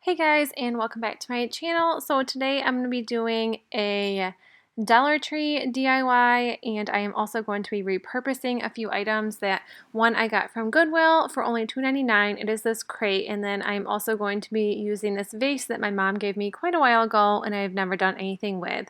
Hey guys, and welcome back to my channel. So today I'm going to be doing a Dollar Tree DIY, and I am also going to be repurposing a few items that one I got from Goodwill for only $2.99. It is this crate, and then I'm also going to be using this vase that my mom gave me quite a while ago and I've never done anything with.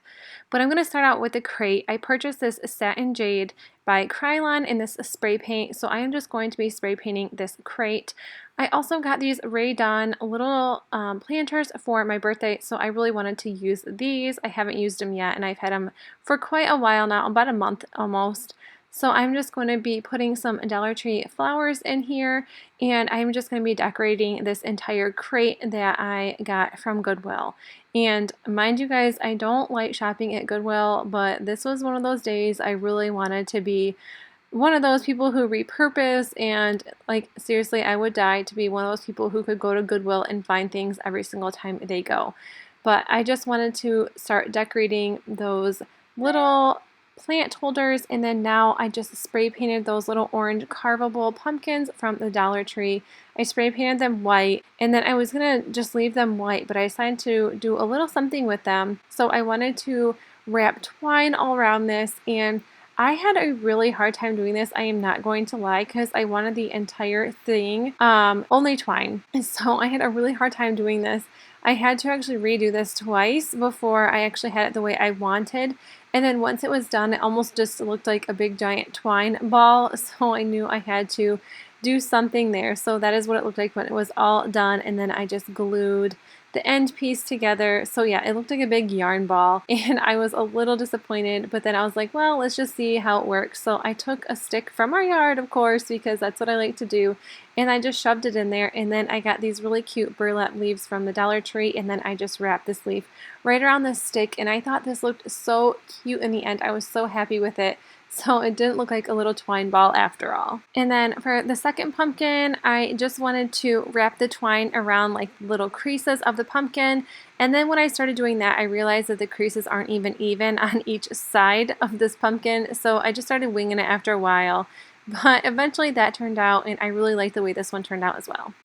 But I'm going to start out with the crate. I purchased this Satin Jade by Krylon in this spray paint, so I am just going to be spray painting this crate. I also got these Rae Dunn little planters for my birthday, so I really wanted to use these. I haven't used them yet, and I've had them for quite a while now, about a month almost. So I'm just going to be putting some Dollar Tree flowers in here, and I'm just going to be decorating this entire crate that I got from Goodwill. And mind you guys, I don't like shopping at Goodwill, but this was one of those days I really wanted to be one of those people who repurpose, and like seriously, I would die to be one of those people who could go to Goodwill and find things every single time they go. But I just wanted to start decorating those little plant holders, and then now I just spray painted those little orange carvable pumpkins from the Dollar Tree. I spray painted them white, and then I was gonna just leave them white, but I decided to do a little something with them. So I wanted to wrap twine all around this, and I had a really hard time doing this, I am not going to lie, because I wanted the entire thing only twine. And so I had a really hard time doing this. I had to actually redo this twice before I actually had it the way I wanted. And then once it was done, it almost just looked like a big giant twine ball. So I knew I had to do something there. So that is what it looked like when it was all done. And then I just glued the end piece together. So yeah, it looked like a big yarn ball, and I was a little disappointed, but then I was like, well, let's just see how it works. So I took a stick from our yard, of course, because that's what I like to do, and I just shoved it in there, and then I got these really cute burlap leaves from the Dollar Tree, and then I just wrapped this leaf right around the stick, and I thought this looked so cute in the end. I was so happy with it. So it didn't look like a little twine ball after all. And then for the second pumpkin, I just wanted to wrap the twine around like little creases of the pumpkin. And then when I started doing that, I realized that the creases aren't even on each side of this pumpkin. So I just started winging it after a while. But eventually that turned out, and I really like the way this one turned out as well.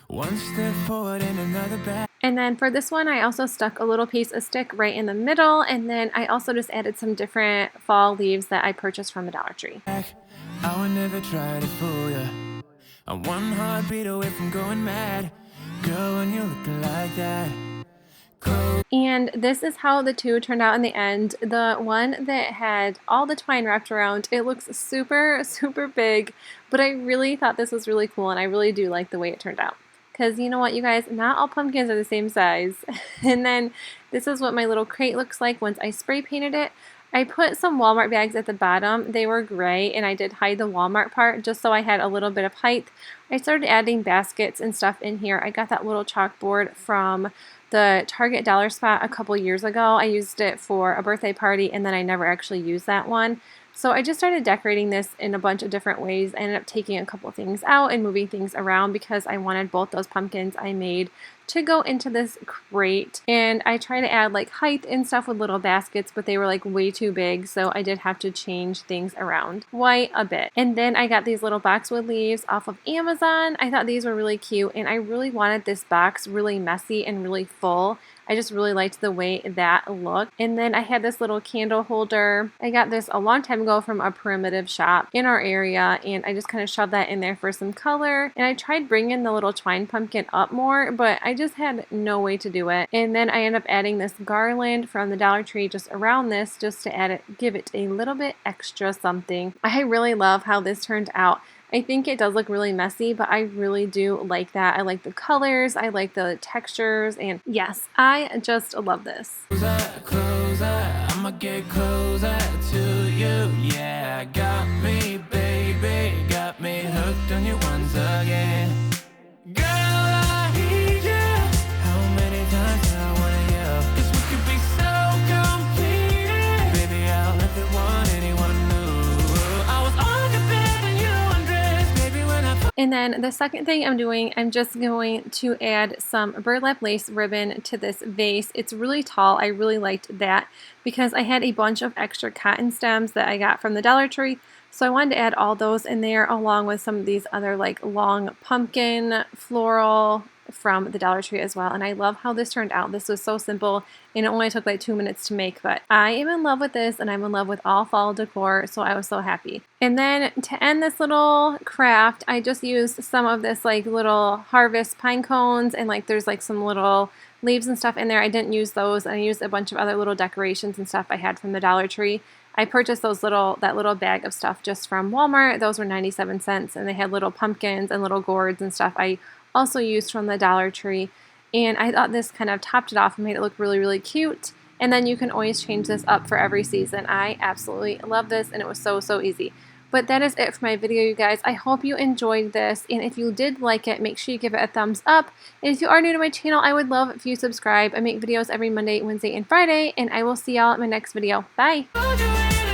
One step forward and another back. And then for this one, I also stuck a little piece of stick right in the middle, and then I also just added some different fall leaves that I purchased from the Dollar Tree. I would never try to fool you. I'm one heartbeat away from going mad. Girl, when you look like that. And this is how the two turned out in the end. The one that had all the twine wrapped around, it looks super, super big, but I really thought this was really cool, and I really do like the way it turned out. Because you know what, you guys, not all pumpkins are the same size. And then this is what my little crate looks like once I spray painted it. I put some Walmart bags at the bottom. They were gray, and I did hide the Walmart part just so I had a little bit of height. I started adding baskets and stuff in here. I got that little chalkboard from the Target Dollar Spot a couple years ago. I used it for a birthday party, and then I never actually used that one. So I just started decorating this in a bunch of different ways. I ended up taking a couple things out and moving things around because I wanted both those pumpkins I made to go into this crate. And I tried to add like height and stuff with little baskets, but they were like way too big, so I did have to change things around quite a bit. And then I got these little boxwood leaves off of Amazon. I thought these were really cute, and I really wanted this box really messy and really full. I just really liked the way that looked. And then I had this little candle holder. I got this a long time ago from a primitive shop in our area, and I just kind of shoved that in there for some color. And I tried bringing the little twine pumpkin up more, but I just had no way to do it. And then I ended up adding this garland from the Dollar Tree just around this, just to add it, give it a little bit extra something. I really love how this turned out. I think it does look really messy, but I really do like that. I like the colors, I like the textures, and yes, I just love this. Closer, I'ma get closer to you. Yeah, got me, baby, got me hooked on you once again. Girl, I need you. How many times do I wanna yell? 'Cause we could be so complete. Baby, I'll never want anyone new. I was on your bed and you undressed, baby, when I And then the second thing I'm doing, I'm just going to add some burlap lace ribbon to this vase. It's really tall. I really liked that because I had a bunch of extra cotton stems that I got from the Dollar Tree. So I wanted to add all those in there along with some of these other like long pumpkin floral from the Dollar Tree as well. And I love how this turned out. This was so simple and it only took like 2 minutes to make, but I am in love with this and I'm in love with all fall decor, so I was so happy. And then to end this little craft, I just used some of this like little harvest pine cones and like there's like some little leaves and stuff in there. I didn't use those. I used a bunch of other little decorations and stuff I had from the Dollar Tree. I purchased that little bag of stuff just from Walmart. Those were 97 cents and they had little pumpkins and little gourds and stuff I also used from the Dollar Tree. And I thought this kind of topped it off and made it look really, really cute. And then you can always change this up for every season. I absolutely love this and it was so, so easy. But that is it for my video, you guys. I hope you enjoyed this, and if you did like it, make sure you give it a thumbs up. And if you are new to my channel, I would love if you subscribe. I make videos every Monday, Wednesday, and Friday, and I will see y'all in my next video. Bye!